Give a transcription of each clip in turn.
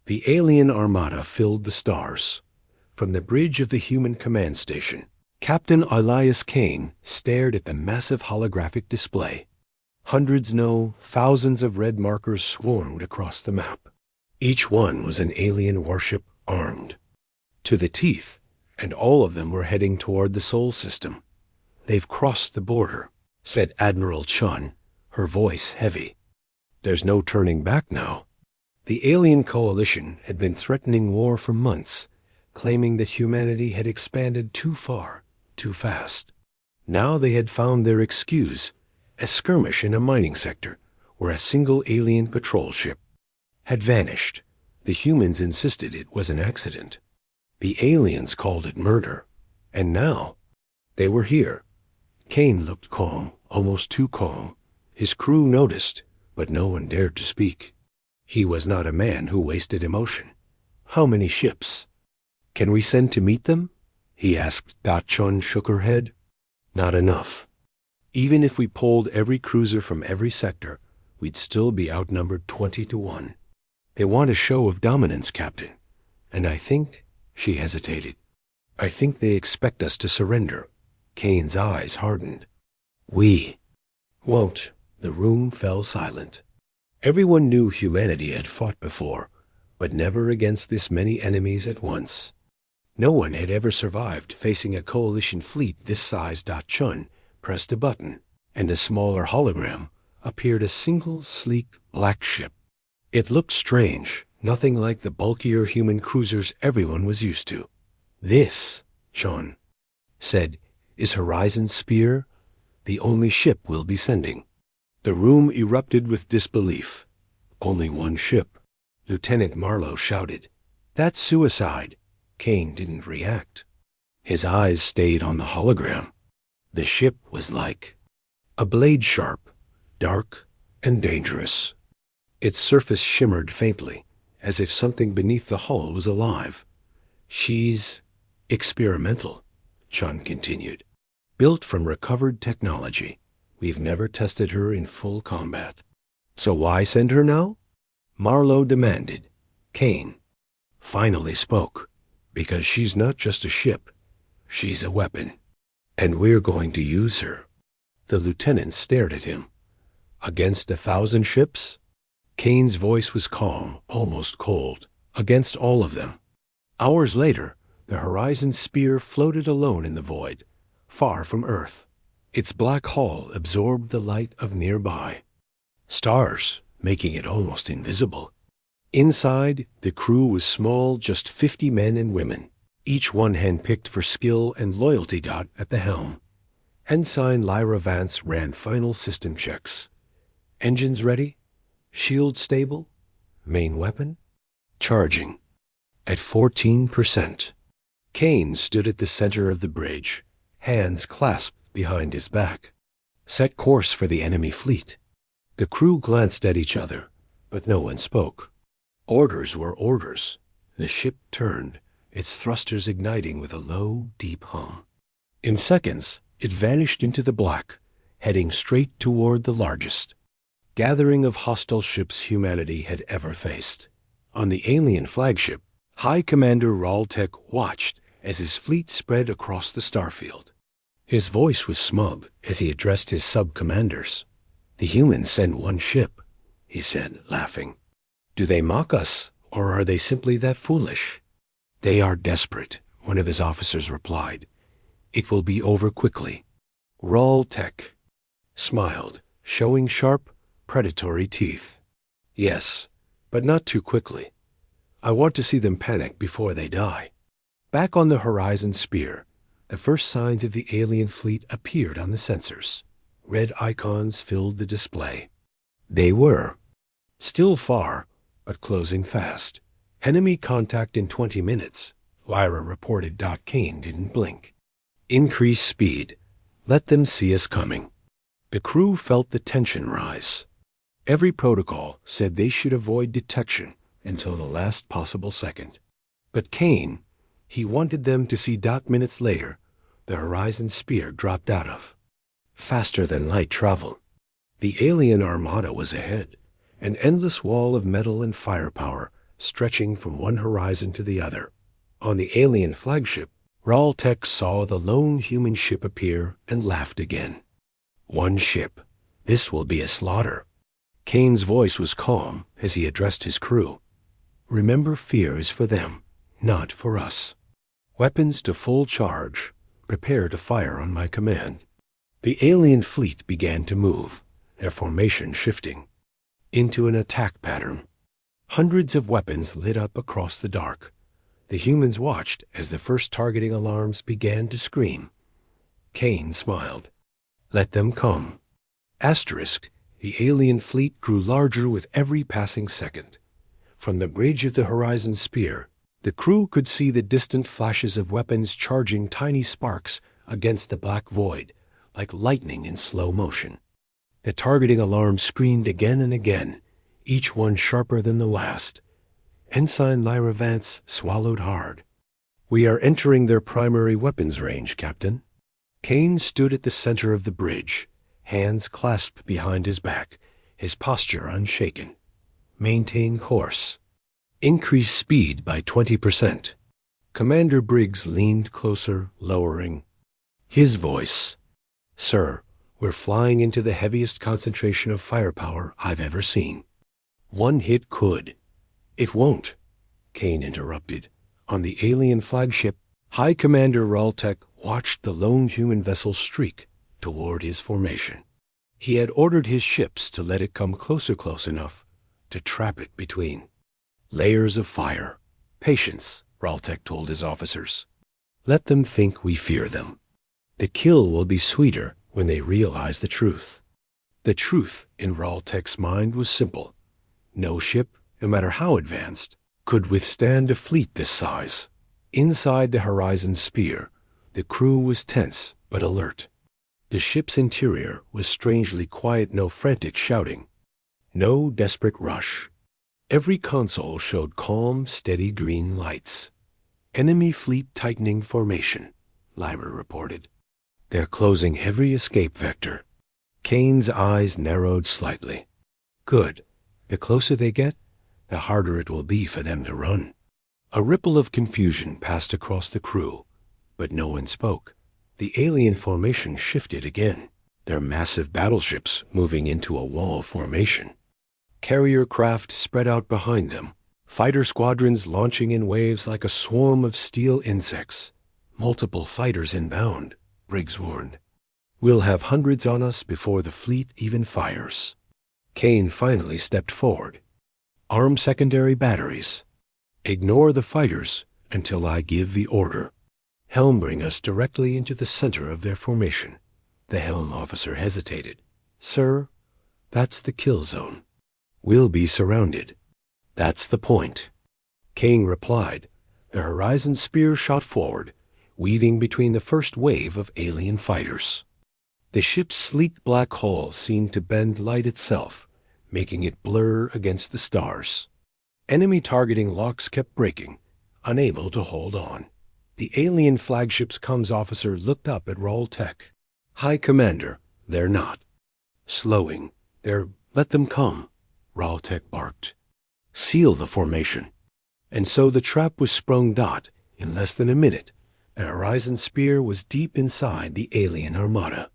The alien armada filled the stars. From the bridge of the human command station, Captain Elias Kane stared at the massive holographic display. Hundreds, no, thousands of red markers swarmed across the map. Each one was an alien warship armed to the teeth, and all of them were heading toward the Sol system. "They've crossed the border," said Admiral Chun, her voice heavy. "There's no turning back now." The alien coalition had been threatening war for months, claiming that humanity had expanded too far, too fast. Now they had found their excuse, a skirmish in a mining sector where a single alien patrol ship had vanished. The humans insisted it was an accident. The aliens called it murder. And now they were here. Kane looked calm, almost too calm. His crew noticed, but no one dared to speak. He was not a man who wasted emotion. "How many ships can we send to meet them?" he asked. Chun shook her head. "Not enough. Even if we pulled every cruiser from every sector, we'd still be outnumbered 20 to 1. They want a show of dominance, Captain. And I think," she hesitated, "I think they expect us to surrender." Kane's eyes hardened. "We won't." The room fell silent. Everyone knew humanity had fought before, but never against this many enemies at once. No one had ever survived facing a coalition fleet this size. Chun pressed a button, and a smaller hologram appeared, a single, sleek, black ship. It looked strange, nothing like the bulkier human cruisers everyone was used to. "This," Chun said, "is Horizon Spear, the only ship we'll be sending." The room erupted with disbelief. "Only one ship?" Lieutenant Marlowe shouted. "That's suicide." Kane didn't react. His eyes stayed on the hologram. The ship was like a blade sharp, dark, and dangerous. Its surface shimmered faintly, as if something beneath the hull was alive. "She's experimental," Chun continued. "Built from recovered technology. We've never tested her in full combat." "So why send her now?" Marlowe demanded. Kane finally spoke. "Because she's not just a ship. She's a weapon. And we're going to use her." The lieutenant stared at him. "Against 1,000 ships?" Kane's voice was calm, almost cold. "Against all of them." Hours later, the Horizon Spear floated alone in the void, far from Earth. Its black hull absorbed the light of nearby stars, making it almost invisible. Inside, the crew was small, just 50 men and women, each one handpicked for skill and loyalty. At the helm, Ensign Lyra Vance ran final system checks. "Engines ready? Shield stable? Main weapon?" "Charging. At 14%. Kane stood at the center of the bridge, hands clasped behind his back. "Set course for the enemy fleet." The crew glanced at each other, but no one spoke. Orders were orders. The ship turned, its thrusters igniting with a low, deep hum. In seconds, it vanished into the black, heading straight toward the largest gathering of hostile ships humanity had ever faced. On the alien flagship, High Commander Raltech watched as his fleet spread across the starfield. His voice was smug as he addressed his sub-commanders. "The humans send one ship," he said, laughing. "Do they mock us, or are they simply that foolish?" "They are desperate," one of his officers replied. "It will be over quickly." Raltech smiled, showing sharp, predatory teeth. "Yes, but not too quickly. I want to see them panic before they die." Back on the Horizon Spear, the first signs of the alien fleet appeared on the sensors. Red icons filled the display. They were still far, but closing fast. "Enemy contact in 20 minutes, Lyra reported. Kane didn't blink. "Increase speed. Let them see us coming." The crew felt the tension rise. Every protocol said they should avoid detection until the last possible second. But Kane, he wanted them to see. Minutes later, the Horizon Spear dropped out of faster than light travel. The alien armada was ahead, an endless wall of metal and firepower stretching from one horizon to the other. On the alien flagship, Raltech saw the lone human ship appear and laughed again. One ship. This will be a slaughter. Kane's voice was calm as he addressed his crew. Remember, fear is for them, not for us. Weapons to full charge. Prepare to fire on my command. The alien fleet began to move, their formation shifting into an attack pattern. Hundreds of weapons lit up across the dark. The humans watched as the first targeting alarms began to scream. Kane smiled. Let them come. Asterisk, the alien fleet grew larger with every passing second. From the bridge of the Horizon Spear, the crew could see the distant flashes of weapons charging tiny sparks against the black void, like lightning in slow motion. The targeting alarm screamed again and again, each one sharper than the last. Ensign Lyra Vance swallowed hard. We are entering their primary weapons range, Captain. Kane stood at the center of the bridge, hands clasped behind his back, his posture unshaken. Maintain course. Increase speed by 20%. Commander Briggs leaned closer, lowering his voice. Sir, we're flying into the heaviest concentration of firepower I've ever seen. One hit could. It won't, Kane interrupted. On the alien flagship, High Commander Raltech watched the lone human vessel streak toward his formation. He had ordered his ships to let it come close enough to trap it between layers of fire. Patience, Raltech told his officers. Let them think we fear them. The kill will be sweeter when they realize the truth. The truth in Raltech's mind was simple. No ship, no matter how advanced, could withstand a fleet this size. Inside the Horizon Spear, the crew was tense but alert. The ship's interior was strangely quiet, no frantic shouting, no desperate rush. Every console showed calm, steady green lights. Enemy fleet tightening formation, Lyra reported. They're closing every escape vector. Kane's eyes narrowed slightly. Good. The closer they get, the harder it will be for them to run. A ripple of confusion passed across the crew, but no one spoke. The alien formation shifted again, their massive battleships moving into a wall formation. Carrier craft spread out behind them, fighter squadrons launching in waves like a swarm of steel insects. Multiple fighters inbound, Briggs warned. We'll have hundreds on us before the fleet even fires. Kane finally stepped forward. Arm secondary batteries. Ignore the fighters until I give the order. Helm bring us directly into the center of their formation. The helm officer hesitated. Sir, that's the kill zone. We'll be surrounded. That's the point. Kane replied. The Horizon Spear shot forward, weaving between the first wave of alien fighters. The ship's sleek black hull seemed to bend light itself, making it blur against the stars. Enemy targeting locks kept breaking, unable to hold on. The alien flagship's comms officer looked up at Raltech. High Commander, they're not. Slowing. Let them come, Raltech barked. Seal the formation. And so the trap was sprung. In less than a minute, the Horizon Spear was deep inside the alien armada.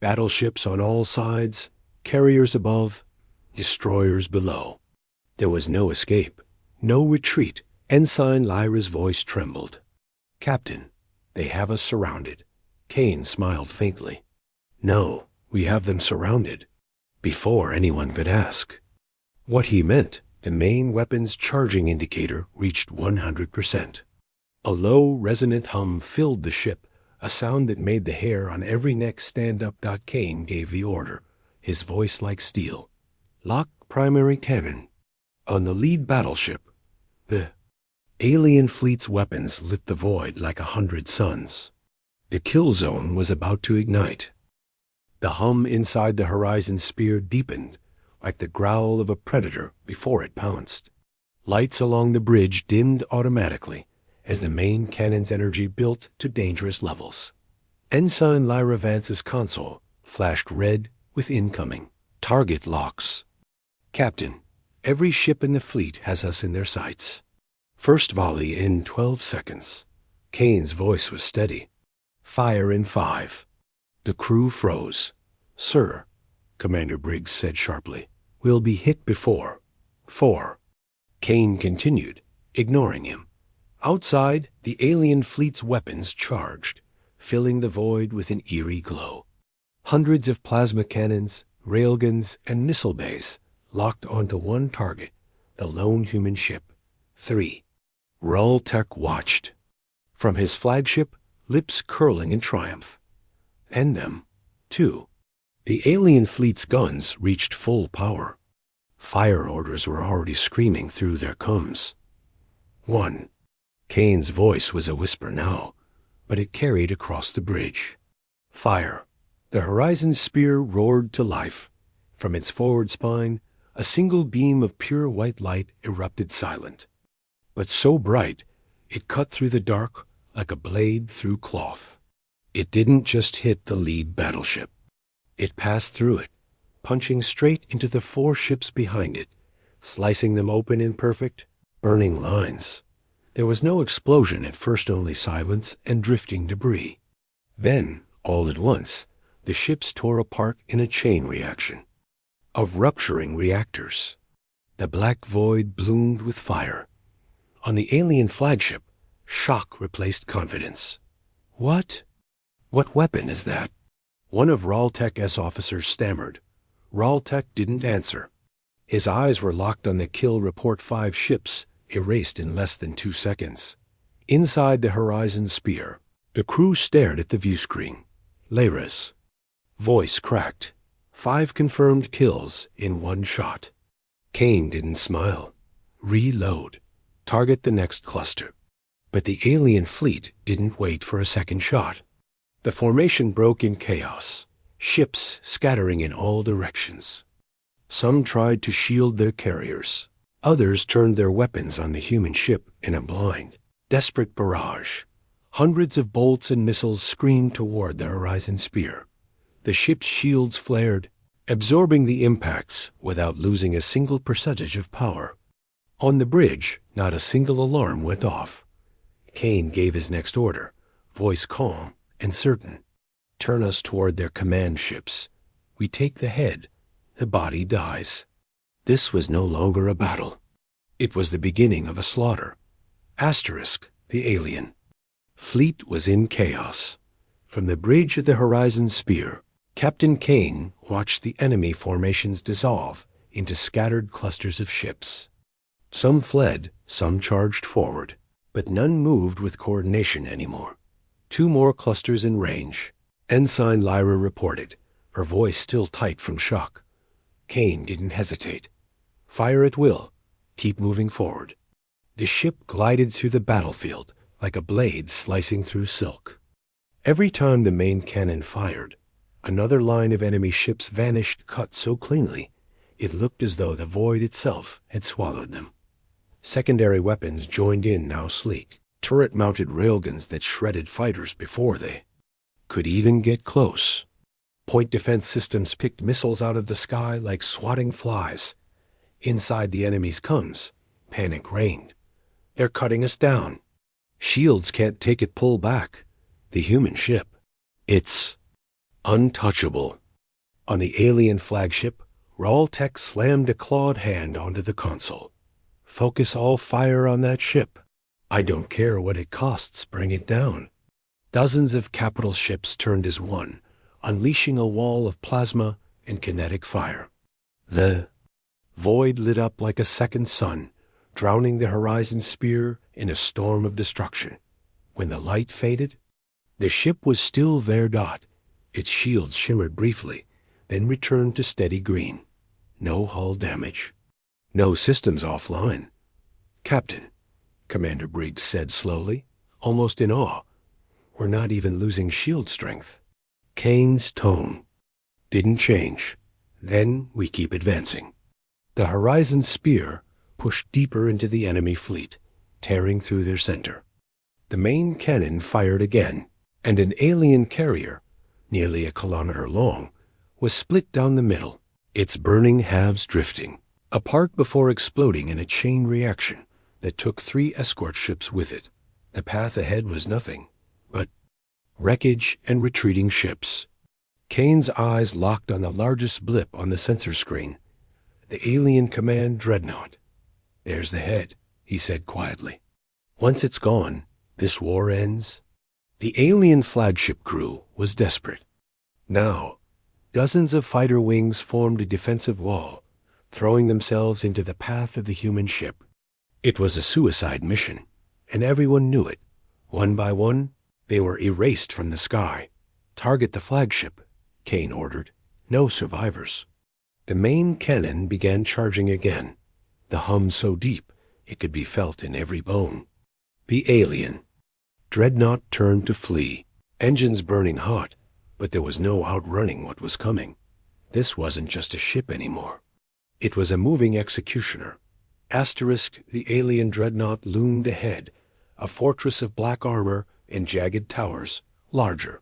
Battleships on all sides, carriers above, destroyers below. There was no escape, no retreat. Ensign Lyra's voice trembled. Captain, they have us surrounded. Kane smiled faintly. No, we have them surrounded. Before anyone could ask. What he meant, the main weapon's charging indicator reached 100%. A low, resonant hum filled the ship, a sound that made the hair on every neck stand up. Kane gave the order, his voice like steel. Lock primary cannon. On the lead battleship, the alien fleet's weapons lit the void like 100 suns. The kill zone was about to ignite. The hum inside the Horizon Spear deepened, like the growl of a predator before it pounced. Lights along the bridge dimmed automatically as the main cannon's energy built to dangerous levels. Ensign Lyra Vance's console flashed red with incoming. Target locks. Captain, Every ship in the fleet has us in their sights. First volley in 12 seconds. Kane's voice was steady. Fire in 5. The crew froze. Sir, Commander Briggs said sharply, we'll be hit before 4. Kane continued, ignoring him. Outside, the alien fleet's weapons charged, filling the void with an eerie glow. Hundreds of plasma cannons, railguns, and missile bays locked onto one target, the lone human ship. 3. Raltech watched. From his flagship, lips curling in triumph. And them, too. The alien fleet's guns reached full power. Fire orders were already screaming through their cums. 1. Kane's voice was a whisper now, but it carried across the bridge. Fire. The Horizon spear roared to life. From its forward spine, a single beam of pure white light erupted silent. But so bright, it cut through the dark like a blade through cloth. It didn't just hit the lead battleship. It passed through it, punching straight into the 4 ships behind it, slicing them open in perfect, burning lines. There was no explosion at first, only silence and drifting debris. Then, all at once, the ships tore apart in a chain reaction of rupturing reactors. The black void bloomed with fire. On the alien flagship, shock replaced confidence. What weapon is that? One of Raltech's officers stammered. Raltech didn't answer. His eyes were locked on the kill report 5 ships, erased in less than 2 seconds. Inside the Horizon spear, the crew stared at the viewscreen. Lyra's voice cracked. 5 confirmed kills in 1 shot. Kane didn't smile. Reload. Target the next cluster. But the alien fleet didn't wait for a second shot. The formation broke in chaos, ships scattering in all directions. Some tried to shield their carriers. Others turned their weapons on the human ship in a blind, desperate barrage. Hundreds of bolts and missiles screamed toward the Horizon spear. The ship's shields flared, absorbing the impacts without losing a single percentage of power. On the bridge, not a single alarm went off. Kane gave his next order, voice calm and certain. Turn us toward their command ships. We take the head, the body dies. This was no longer a battle. It was the beginning of a slaughter. Asterisk, the alien fleet was in chaos. From the bridge of the Horizon spear, Captain Kane watched the enemy formations dissolve into scattered clusters of ships. Some fled, some charged forward, but none moved with coordination anymore. 2 more clusters in range. Ensign Lyra reported, her voice still tight from shock. Kane didn't hesitate. Fire at will. Keep moving forward. The ship glided through the battlefield like a blade slicing through silk. Every time the main cannon fired, another line of enemy ships vanished, cut so cleanly it looked as though the void itself had swallowed them. Secondary weapons joined in now, sleek, turret-mounted railguns that shredded fighters before they could even get close. Point defense systems picked missiles out of the sky like swatting flies. Inside the enemy's cums, panic reigned. They're cutting us down. Shields can't take it, pull back. The human ship, it's untouchable. On the alien flagship, Raltech slammed a clawed hand onto the console. Focus all fire on that ship. I don't care what it costs, bring it down. Dozens of capital ships turned as one, unleashing a wall of plasma and kinetic fire. The void lit up like a second sun, drowning the Horizon spear in a storm of destruction. When the light faded, the ship was still verdot. Its shields shimmered briefly, then returned to steady green. No hull damage. No systems offline. Captain, Commander Briggs said slowly, almost in awe, we're not even losing shield strength. Kane's tone didn't change. Then we keep advancing. The Horizon spear pushed deeper into the enemy fleet, tearing through their center. The main cannon fired again, and an alien carrier, nearly a kilometer long, was split down the middle, its burning halves drifting. apart before exploding in a chain reaction that took 3 escort ships with it. The path ahead was nothing but wreckage and retreating ships. Kane's eyes locked on the largest blip on the sensor screen. The alien command dreadnought. "There's the head," he said quietly. "Once it's gone, this war ends." The alien flagship crew was desperate. Now, dozens of fighter wings formed a defensive wall, throwing themselves into the path of the human ship. It was a suicide mission, and everyone knew it. One by one, they were erased from the sky. "Target the flagship," Kane ordered. "No survivors." The main cannon began charging again, the hum so deep it could be felt in every bone. The alien dreadnought turned to flee, engines burning hot, but there was no outrunning what was coming. This wasn't just a ship anymore. It was a moving executioner. The alien dreadnought loomed ahead, a fortress of black armor and jagged towers, larger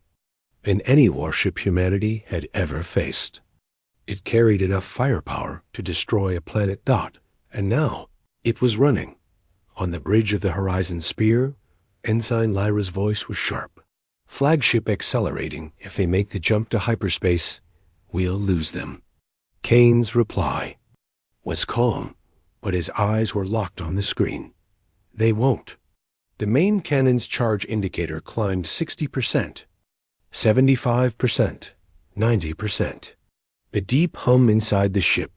than any warship humanity had ever faced. It carried enough firepower to destroy a planet dot, and now it was running. On the bridge of the Horizon Spear, Ensign Lyra's voice was sharp. "Flagship accelerating. If they make the jump to hyperspace, we'll lose them." Kane's reply was calm, but his eyes were locked on the screen. "They won't." The main cannon's charge indicator climbed 60%, 75%, 90%. The deep hum inside the ship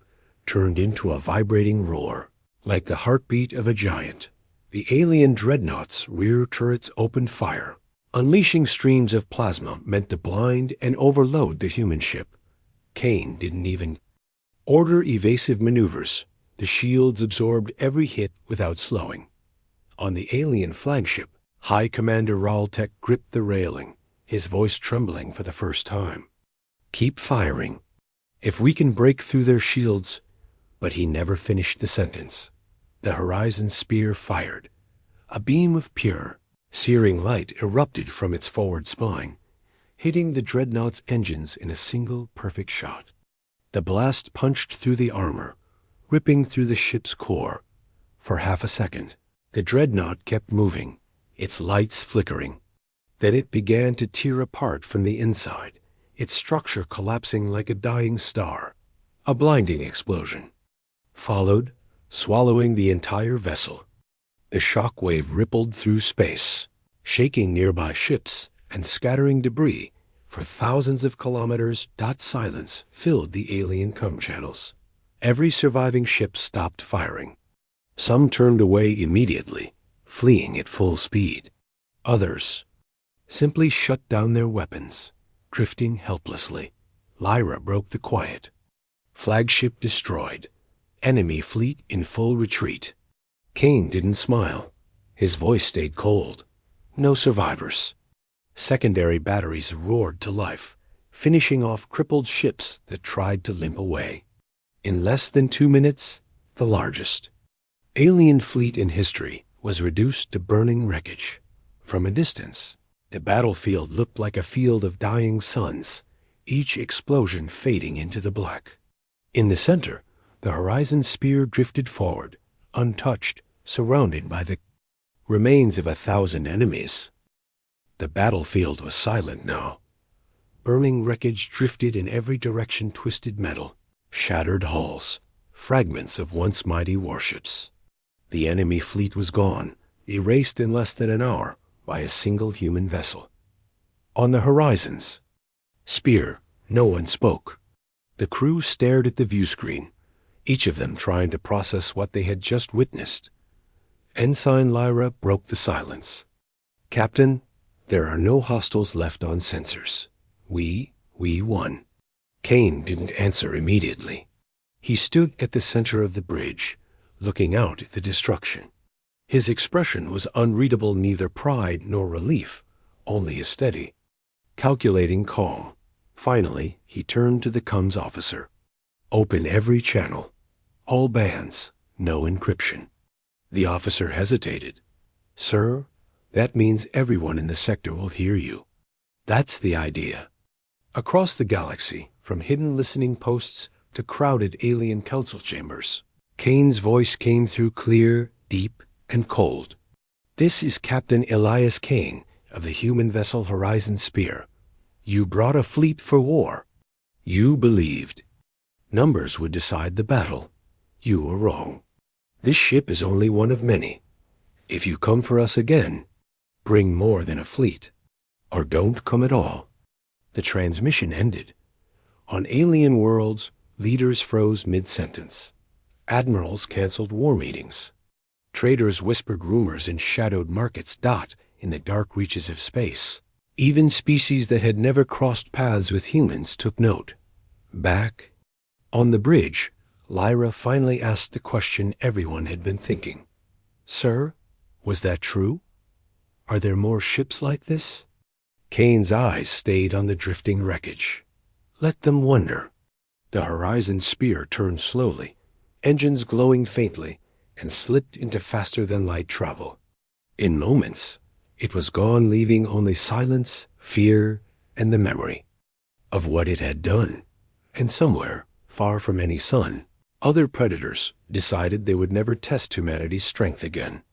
turned into a vibrating roar, like the heartbeat of a giant. The alien dreadnought's rear turrets opened fire, unleashing streams of plasma meant to blind and overload the human ship. Kane didn't even order evasive maneuvers. The shields absorbed every hit without slowing. On the alien flagship, High Commander Raltek gripped the railing, his voice trembling for the first time. "Keep firing. If we can break through their shields." But he never finished the sentence. The Horizon Spear fired. A beam of pure, searing light erupted from its forward spine, hitting the dreadnought's engines in a single perfect shot. The blast punched through the armor, ripping through the ship's core. For half a second, the dreadnought kept moving, its lights flickering. Then it began to tear apart from the inside, its structure collapsing like a dying star. A blinding explosion followed, swallowing the entire vessel. The shock wave rippled through space, shaking nearby ships and scattering debris for thousands of kilometers. Silence filled the alien comm channels. Every surviving ship stopped firing. Some turned away immediately, fleeing at full speed. Others simply shut down their weapons, drifting helplessly. Lyra broke the quiet. "Flagship destroyed. Enemy fleet in full retreat." Kane didn't smile. His voice stayed cold. "No survivors." Secondary batteries roared to life, finishing off crippled ships that tried to limp away. In less than 2 minutes, the largest alien fleet in history was reduced to burning wreckage. From a distance, the battlefield looked like a field of dying suns, each explosion fading into the black. In the center, the Horizon Spear drifted forward, untouched, surrounded by the remains of 1,000 enemies. The battlefield was silent now. Burning wreckage drifted in every direction, twisted metal, shattered hulls, fragments of once mighty warships. The enemy fleet was gone, erased in less than an hour by a single human vessel. On the Horizon's Spear, no one spoke. The crew stared at the view screen, each of them trying to process what they had just witnessed. Ensign Lyra broke the silence. "Captain, there are no hostiles left on sensors. We won." Kane didn't answer immediately. He stood at the center of the bridge, looking out at the destruction. His expression was unreadable, neither pride nor relief, only a steady, calculating calm. Finally, he turned to the comms officer. "Open every channel. All bands. No encryption." The officer hesitated. "Sir, that means everyone in the sector will hear you." "That's the idea." Across the galaxy, from hidden listening posts to crowded alien council chambers, Kane's voice came through clear, deep, and cold. "This is Captain Elias Kane of the human vessel Horizon Spear. You brought a fleet for war. You believed numbers would decide the battle. You were wrong. This ship is only one of many. If you come for us again, bring more than a fleet, or don't come at all." The transmission ended. On alien worlds, leaders froze mid-sentence. Admirals canceled war meetings. Traders whispered rumors in shadowed markets in the dark reaches of space. Even species that had never crossed paths with humans took note. Back on the bridge, Lyra finally asked the question everyone had been thinking. "Sir, was that true? Are there more ships like this?" Kane's eyes stayed on the drifting wreckage. Let them wonder. The Horizon Spear turned slowly, engines glowing faintly, and slipped into faster-than-light travel. In moments, it was gone, leaving only silence, fear, and the memory of what it had done. And somewhere, far from any sun, other predators decided they would never test humanity's strength again.